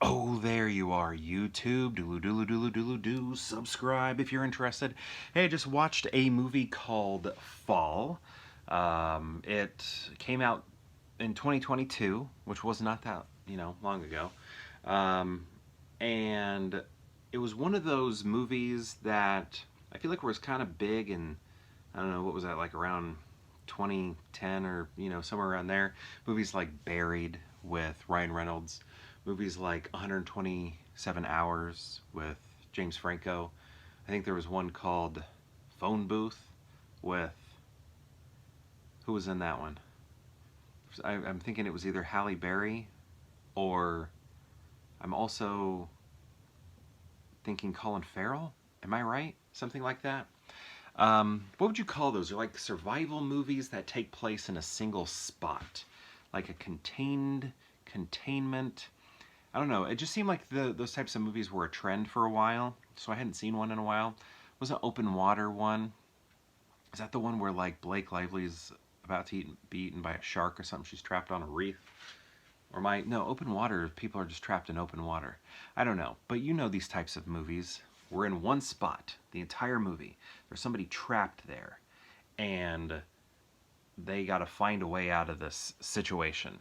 Oh, there you are, YouTube. Doodle doodle doodle doodle do. Subscribe if you're interested. Hey, I just watched a movie called Fall. It came out in 2022, which was not that long ago, um, and it was one of those movies that I feel like was kind of big, and I don't know what was that like around 2010 or somewhere around there. Movies like Buried with Ryan Reynolds, movies like 127 Hours with James Franco. I think there was one called Phone Booth with who was in that one? I'm thinking it was either Halle Berry or I'm also thinking Colin Farrell. Am I right? Something like that. What would you call those? They're like survival movies that take place in a single spot, like a containment. I don't know. It just seemed like those types of movies were a trend for a while, so I hadn't seen one in a while. Was an open water one? Is that the one where like Blake Lively's about to be eaten by a shark or something? She's trapped on a reef. Or no, open water, people are just trapped in open water. I don't know. But you know these types of movies. We're in one spot, the entire movie. There's somebody trapped there. And they got to find a way out of this situation.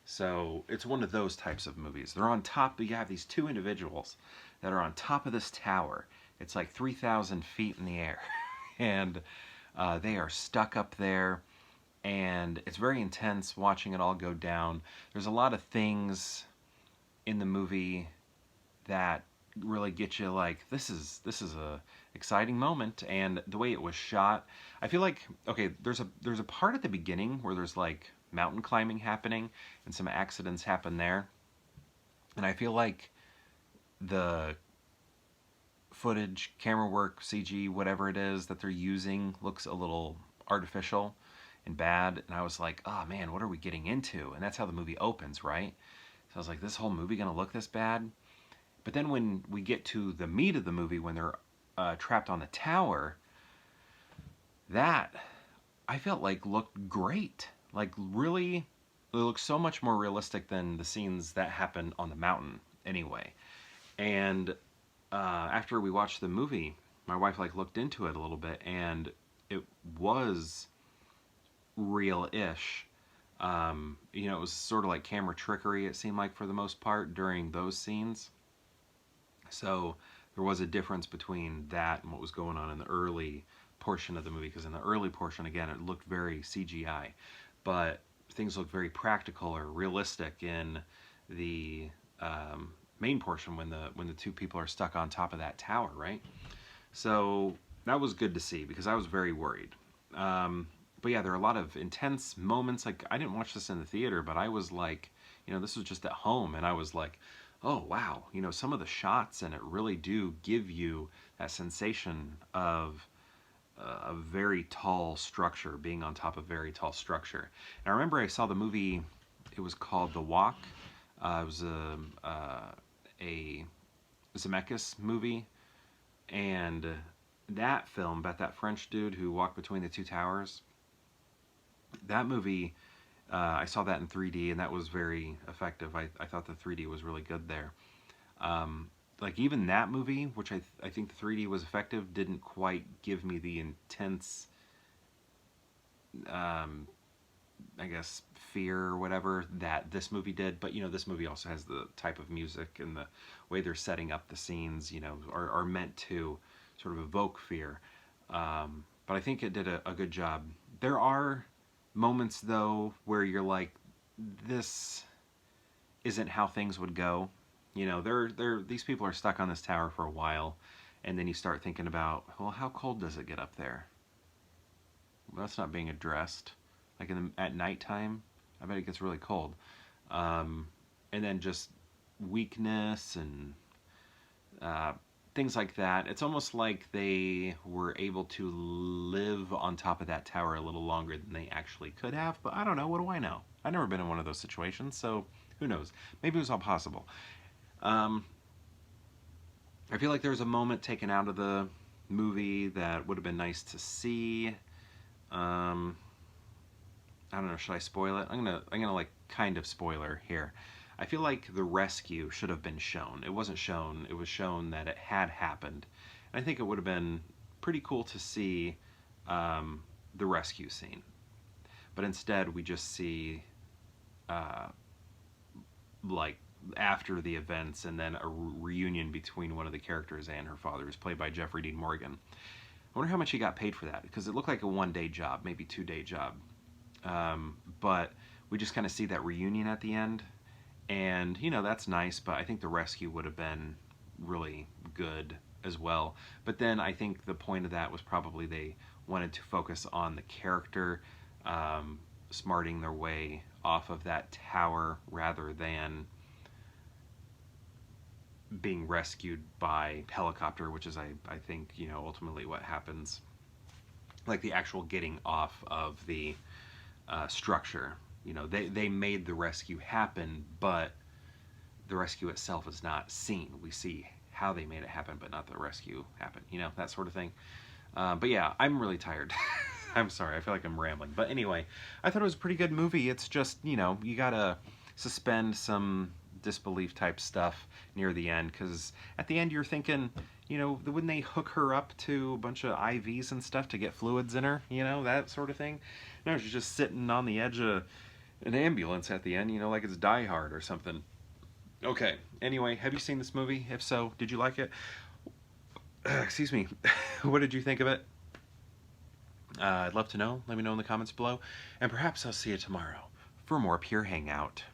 So it's one of those types of movies. They're on top, you have these two individuals that are on top of this tower. It's like 3,000 feet in the air. And they are stuck up there, and it's very intense watching it all go down. There's a lot of things in the movie that really get you like this is a exciting moment, and the way it was shot, I feel like okay, there's a part at the beginning where there's like mountain climbing happening and some accidents happen there, and I feel like the footage, camera work, CG, whatever it is that they're using looks a little artificial and bad. And I was like, oh man, what are we getting into? And that's how the movie opens, right? So I was like, this whole movie gonna look this bad? But then when we get to the meat of the movie, when they're trapped on the tower, that I felt like looked great. Like really, it looks so much more realistic than the scenes that happen on the mountain anyway. And after we watched the movie, my wife like looked into it a little bit, and it was real-ish. It was sort of like camera trickery, it seemed like, for the most part during those scenes. So there was a difference between that and what was going on in the early portion of the movie, because in the early portion, again, it looked very CGI, but things looked very practical or realistic in the main portion when the two people are stuck on top of that tower, right? So that was good to see because I was very worried. But yeah, there are a lot of intense moments. Like, I didn't watch this in the theater, but I was like, this was just at home, and I was like, oh wow, some of the shots and it really do give you that sensation of a very tall structure, being on top of very tall structure. And I remember I saw the movie. It was called The Walk. It was a Zemeckis movie, and that film about that French dude who walked between the two towers. That movie, I saw that in 3D, and that was very effective. I thought the 3D was really good there. Like even that movie, which I think the 3D was effective, didn't quite give me the intense, um, I guess, fear or whatever that this movie did. But this movie also has the type of music and the way they're setting up the scenes, are meant to sort of evoke fear. But I think it did a good job. There are moments though where you're like, this isn't how things would go. These people are stuck on this tower for a while, and then you start thinking about, well, how cold does it get up there? Well, that's not being addressed. Like at nighttime, I bet it gets really cold. And then just weakness and things like that. It's almost like they were able to live on top of that tower a little longer than they actually could have. But I don't know. What do I know? I've never been in one of those situations, so who knows? Maybe it was all possible. Um, I feel like there was a moment taken out of the movie that would have been nice to see. I don't know. Should I spoil it? I'm gonna like kind of spoiler here. I feel like the rescue should have been shown. It wasn't shown. It was shown that it had happened. And I think it would have been pretty cool to see the rescue scene. But instead, we just see uh, like after the events, and then a reunion between one of the characters and her father, who's played by Jeffrey Dean Morgan. I wonder how much he got paid for that, because it looked like a 1-day job, maybe 2-day job. But we just kind of see that reunion at the end, and that's nice. But I think the rescue would have been really good as well. But then I think the point of that was probably they wanted to focus on the character smarting their way off of that tower rather than being rescued by helicopter, which is I think ultimately what happens, like the actual getting off of the structure. They made the rescue happen, but the rescue itself is not seen. We see how they made it happen, but not the rescue happen, that sort of thing. But yeah, I'm really tired. I'm sorry, I feel like I'm rambling. But anyway, I thought it was a pretty good movie. It's just, you gotta suspend some disbelief type stuff near the end, because at the end you're thinking, wouldn't they hook her up to a bunch of IVs and stuff to get fluids in her, that sort of thing? No, she's just sitting on the edge of an ambulance at the end, like it's Die Hard or something. Okay, anyway, have you seen this movie? If so, did you like it? Excuse me. What did you think of it? I'd love to know. Let me know in the comments below. And perhaps I'll see you tomorrow for more Pure Hangout.